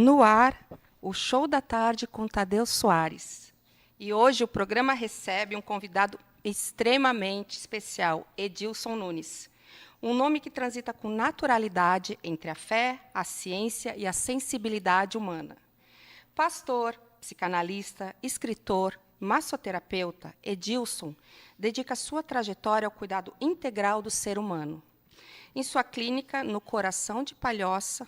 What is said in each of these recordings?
No ar, o Show da Tarde com Tadeu Soares. E hoje o programa recebe um convidado extremamente especial, Edilson Nunes. Um nome que transita com naturalidade entre a fé, a ciência e a sensibilidade humana. Pastor, psicanalista, escritor, massoterapeuta, Edilson dedica sua trajetória ao cuidado integral do ser humano. Em sua clínica, no Coração de Palhoça,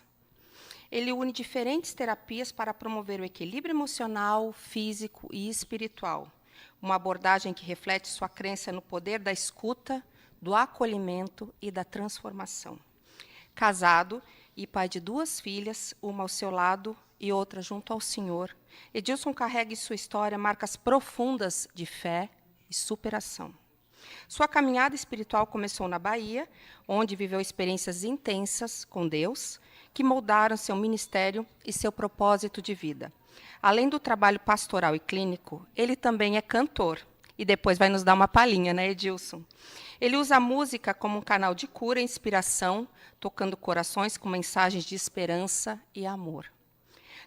ele une diferentes terapias para promover o equilíbrio emocional, físico e espiritual. Uma abordagem que reflete sua crença no poder da escuta, do acolhimento e da transformação. Casado e pai de 2 filhas, uma ao seu lado e outra junto ao Senhor, Edilson carrega em sua história marcas profundas de fé e superação. Sua caminhada espiritual começou na Bahia, onde viveu experiências intensas com Deus, que moldaram seu ministério e seu propósito de vida. Além do trabalho pastoral e clínico, ele também é cantor. E depois vai nos dar uma palhinha, né, Edilson? Ele usa a música como um canal de cura e inspiração, tocando corações com mensagens de esperança e amor.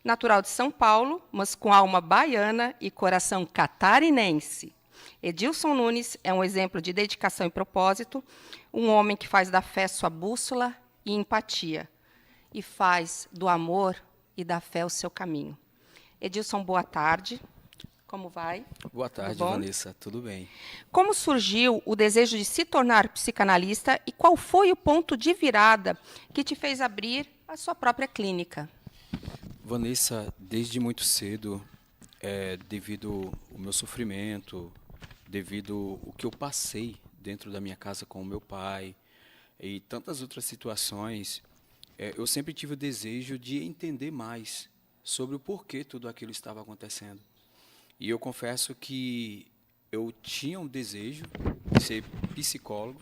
Natural de São Paulo, mas com alma baiana e coração catarinense, Edilson Nunes é um exemplo de dedicação e propósito, um homem que faz da fé sua bússola e empatia, e faz do amor e da fé o seu caminho. Edilson, boa tarde. Como vai? Boa tarde, Vanessa. Tudo bem? Como surgiu o desejo de se tornar psicanalista e qual foi o ponto de virada que te fez abrir a sua própria clínica? Vanessa, desde muito cedo, devido ao meu sofrimento, devido ao que eu passei dentro da minha casa com o meu pai e tantas outras situações, eu sempre tive o desejo de entender mais sobre o porquê tudo aquilo estava acontecendo. E eu confesso que eu tinha um desejo de ser psicólogo,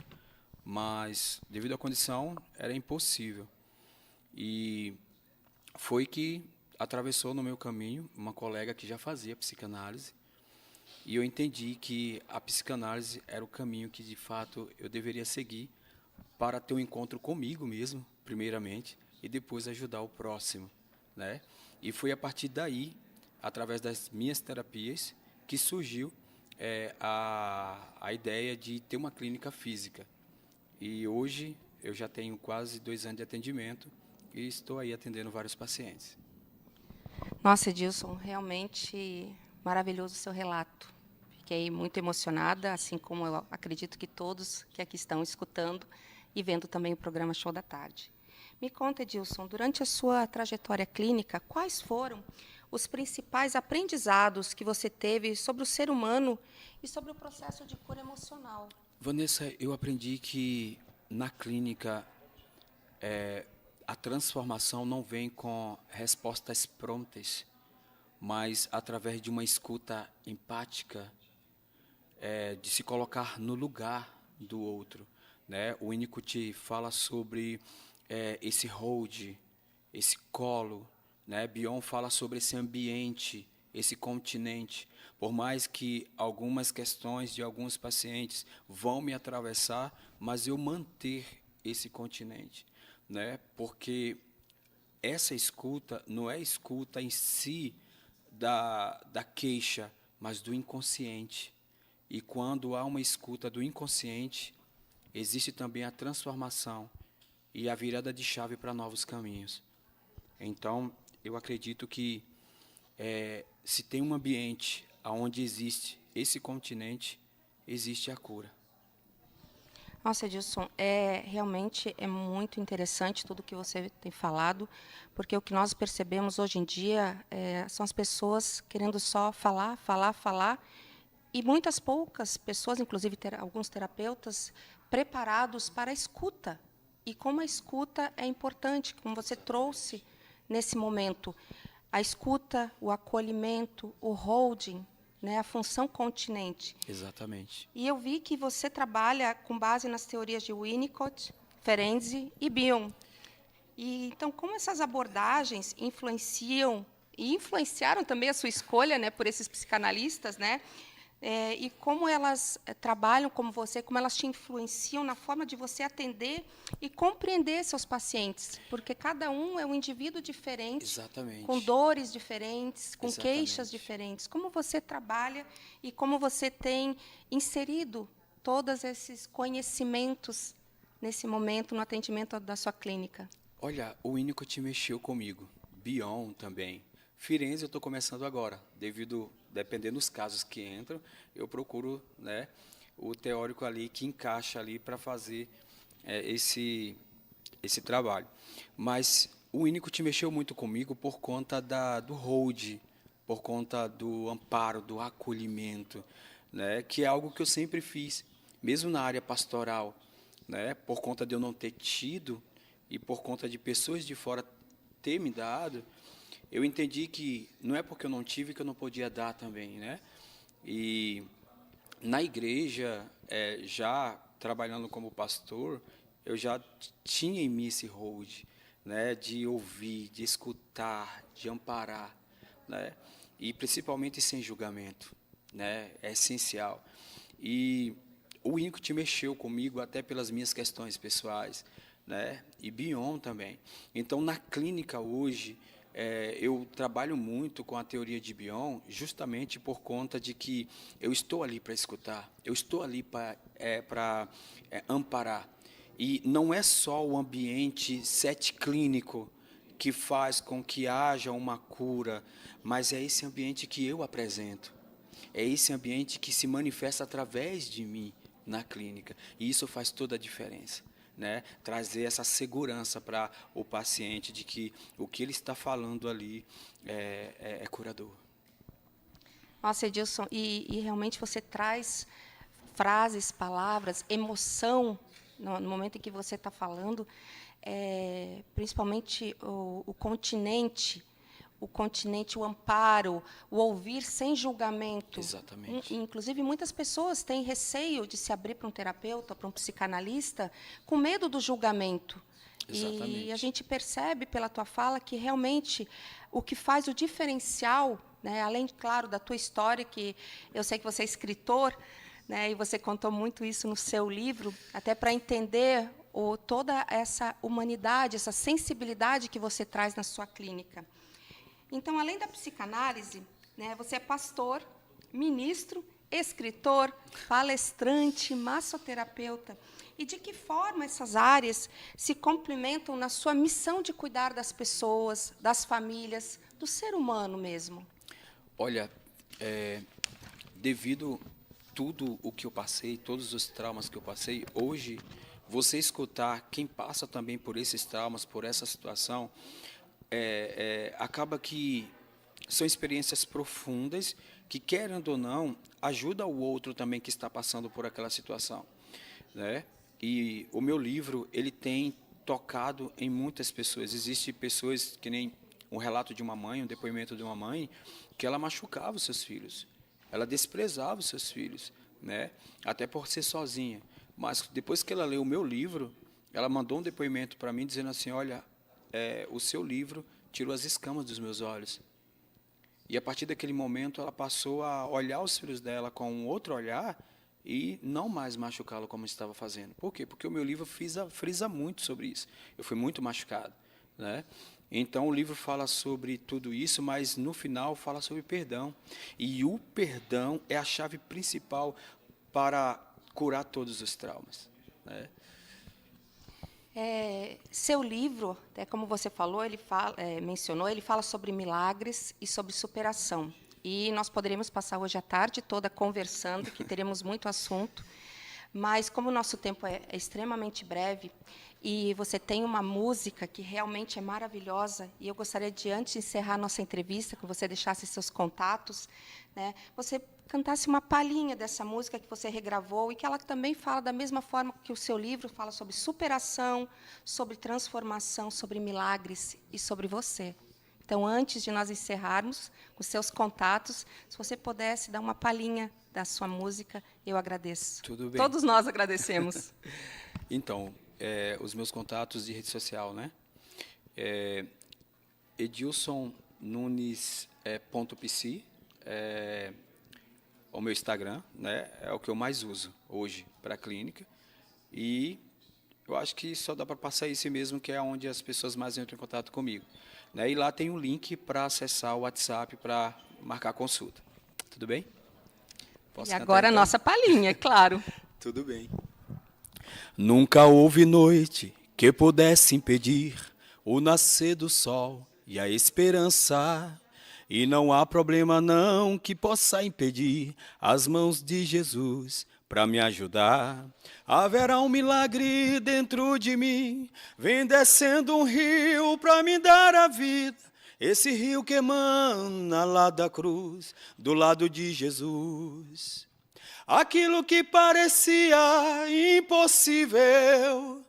mas devido à condição era impossível. E foi que atravessou no meu caminho uma colega que já fazia psicanálise, e eu entendi que a psicanálise era o caminho que, de fato, eu deveria seguir para ter um encontro comigo mesmo, primeiramente, e depois ajudar o próximo, né? E foi a partir daí, através das minhas terapias, que surgiu a ideia de ter uma clínica física. E hoje eu já tenho quase 2 anos de atendimento e estou aí atendendo vários pacientes. Nossa, Edilson, realmente maravilhoso o seu relato. Fiquei muito emocionada, assim como eu acredito que todos que aqui estão escutando e vendo também o programa Show da Tarde. Me conta, Edilson, durante a sua trajetória clínica, quais foram os principais aprendizados que você teve sobre o ser humano e sobre o processo de cura emocional? Vanessa, eu aprendi que na clínica a transformação não vem com respostas prontas, mas através de uma escuta empática, de se colocar no lugar do outro, né? O Winnicott fala sobre esse hold, esse colo, né? Bion fala sobre esse ambiente, esse continente. Por mais que algumas questões de alguns pacientes vão me atravessar, mas eu manter esse continente, né? Porque essa escuta não é escuta em si da queixa, mas do inconsciente. E quando há uma escuta do inconsciente, existe também a transformação e a virada de chave para novos caminhos. Então, eu acredito que se tem um ambiente onde existe esse continente, existe a cura. Nossa, Edilson, realmente é muito interessante tudo que você tem falado, porque o que nós percebemos hoje em dia são as pessoas querendo só falar, falar, falar, e muitas poucas pessoas, inclusive alguns terapeutas, preparados para a escuta. E como a escuta é importante, como você trouxe nesse momento, a escuta, o acolhimento, o holding, né, a função continente. Exatamente. E eu vi que você trabalha com base nas teorias de Winnicott, Ferenczi e Bion. E, então, como essas abordagens influenciam e influenciaram também a sua escolha, né, por esses psicanalistas, né, e como elas trabalham como você, como elas te influenciam na forma de você atender e compreender seus pacientes, porque cada um é um indivíduo diferente, com Exatamente. dores diferentes, com queixas Exatamente. diferentes. Como você trabalha e como você tem inserido todos esses conhecimentos nesse momento no atendimento da sua clínica? Olha, o Winnicott mexeu comigo. Bion também. Firenze eu estou começando agora, dependendo dos casos que entram, eu procuro, né, o teórico ali que encaixa ali para fazer esse trabalho. Mas o Winnicott mexeu muito comigo por conta do hold, por conta do amparo, do acolhimento, né, que é algo que eu sempre fiz, mesmo na área pastoral, né, por conta de eu não ter tido e por conta de pessoas de fora ter me dado, eu entendi que não é porque eu não tive que eu não podia dar também, né? E na igreja, já trabalhando como pastor, eu já tinha em mim esse hold, né, de ouvir, de escutar, de amparar, né, e principalmente sem julgamento, né, é essencial. E o Winnicott mexeu comigo até pelas minhas questões pessoais, né, e Bion também. Então, na clínica hoje, eu trabalho muito com a teoria de Bion, justamente por conta de que eu estou ali para escutar, eu estou ali para amparar. E não é só o ambiente set clínico que faz com que haja uma cura, mas é esse ambiente que eu apresento. É esse ambiente que se manifesta através de mim na clínica. E isso faz toda a diferença. Né? Trazer essa segurança para o paciente de que o que ele está falando ali é curador. Nossa, Edilson, e realmente você traz frases, palavras, emoção no momento em que você está falando, principalmente o continente, o amparo, o ouvir sem julgamento. Exatamente. Inclusive, muitas pessoas têm receio de se abrir para um terapeuta, para um psicanalista, com medo do julgamento. E a Exatamente. gente percebe pela tua fala que realmente o que faz o diferencial, né, além, claro, da tua história, que eu sei que você é escritor, né, e você contou muito isso no seu livro, até para entender toda essa humanidade, essa sensibilidade que você traz na sua clínica. Então, além da psicanálise, né, você é pastor, ministro, escritor, palestrante, massoterapeuta. E de que forma essas áreas se complementam na sua missão de cuidar das pessoas, das famílias, do ser humano mesmo? Olha, devido tudo o que eu passei, todos os traumas que eu passei, hoje você escutar quem passa também por esses traumas, por essa situação, acaba que são experiências profundas que, querendo ou não, ajuda o outro também que está passando por aquela situação, né? E o meu livro, ele tem tocado em muitas pessoas. Existem pessoas que nem um relato de uma mãe, um depoimento de uma mãe, que ela machucava os seus filhos, ela desprezava os seus filhos, né? Até por ser sozinha. Mas depois que ela leu o meu livro, ela mandou um depoimento para mim dizendo assim: olha, o seu livro tirou as escamas dos meus olhos. E a partir daquele momento ela passou a olhar os filhos dela com um outro olhar e não mais machucá-lo como estava fazendo. Por quê? Porque o meu livro frisa muito sobre isso. Eu fui muito machucado, né? Então o livro fala sobre tudo isso, mas no final fala sobre perdão. E o perdão é a chave principal para curar todos os traumas, né? Seu livro, até como você falou, mencionou, ele fala sobre milagres e sobre superação. E nós poderíamos passar hoje a tarde toda conversando, que teremos muito assunto. Mas como o nosso tempo é extremamente breve e você tem uma música que realmente é maravilhosa, e eu gostaria de, antes de encerrar a nossa entrevista, que você deixasse seus contatos, né, você cantasse uma palhinha dessa música que você regravou e que ela também fala da mesma forma que o seu livro fala sobre superação, sobre transformação, sobre milagres e sobre você. Então, antes de nós encerrarmos, com seus contatos, se você pudesse dar uma palhinha da sua música, eu agradeço. Tudo bem. Todos nós agradecemos. Então, os meus contatos de rede social, né? Edilson Nunes, .pc, o meu Instagram, né? É o que eu mais uso hoje para a clínica. E eu acho que só dá para passar esse mesmo, que é onde as pessoas mais entram em contato comigo. Né? E lá tem um link para acessar o WhatsApp para marcar consulta. Tudo bem? Posso E cantar, agora a então? nossa palhinha, é claro. Tudo bem. Nunca houve noite que pudesse impedir o nascer do sol e a esperança. E não há problema não que possa impedir as mãos de Jesus para me ajudar. Haverá um milagre dentro de mim, vem descendo um rio para me dar a vida. Esse rio que emana lá da cruz, do lado de Jesus. Aquilo que parecia impossível,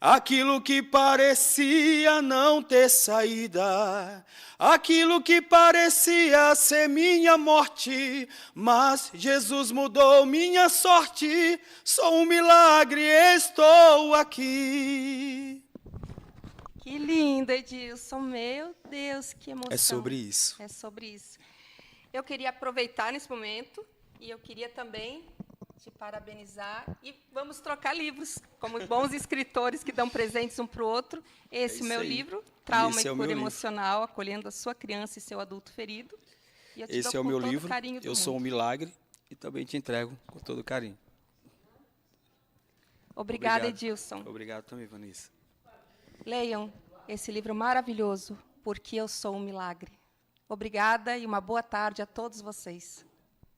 aquilo que parecia não ter saída, aquilo que parecia ser minha morte, mas Jesus mudou minha sorte, sou um milagre, estou aqui. Que lindo, Edilson. Meu Deus, que emoção. É sobre isso. É sobre isso. Eu queria aproveitar nesse momento e eu queria também te parabenizar. E vamos trocar livros, como bons escritores que dão presentes um para o outro. Esse é o meu livro, Trauma e Cura Emocional, acolhendo a sua criança e seu adulto ferido. E eu te Esse dou é o com meu todo livro, carinho do Eu mundo. Sou um Milagre, e também te entrego com todo carinho. Obrigada, Edilson. Obrigado também, Vanessa. Leiam esse livro maravilhoso, Porque Eu Sou um Milagre. Obrigada e uma boa tarde a todos vocês.